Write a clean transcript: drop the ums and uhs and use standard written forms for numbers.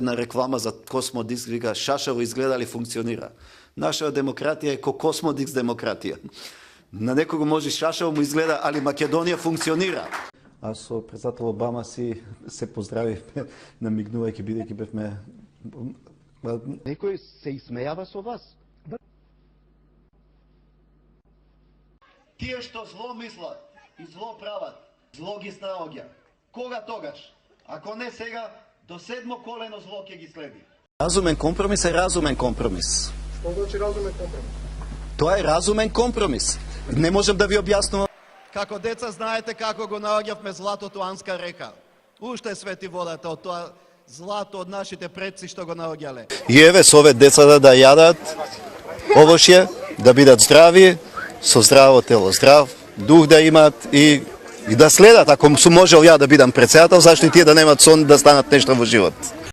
Na reklama za Kosmodix вика Шашаро изгледа ли функционира. Наша демократија е ко Космодикс демократија. На некого може Шашаро му изгледа, али Македонија функционира. Аз со председател Обама се поздравивме, намигнувајќи бидејќи бевме. Некој се исмејава со вас. Тие што зло мислат и зло прават, зло ги наоѓа. Кога тогаш? Ако не сега, до седмо колено зло ќе ги следи. Разумен компромис е разумен компромис. Што значи разумен компромис? Тоа е разумен компромис. Не можем да ви објаснувам. Како деца знаете како го наоѓавме златото Анска река. Уште свети водата од тоа злато од нашите предци што го наоѓале. И еве совет децата да јадат овошје, да бидат здрави, со здраво тело, здрав дух да имат и да следат. Ако сум можел ја да бидам председател, зашто и тие да немат сон да станат нешто во живот.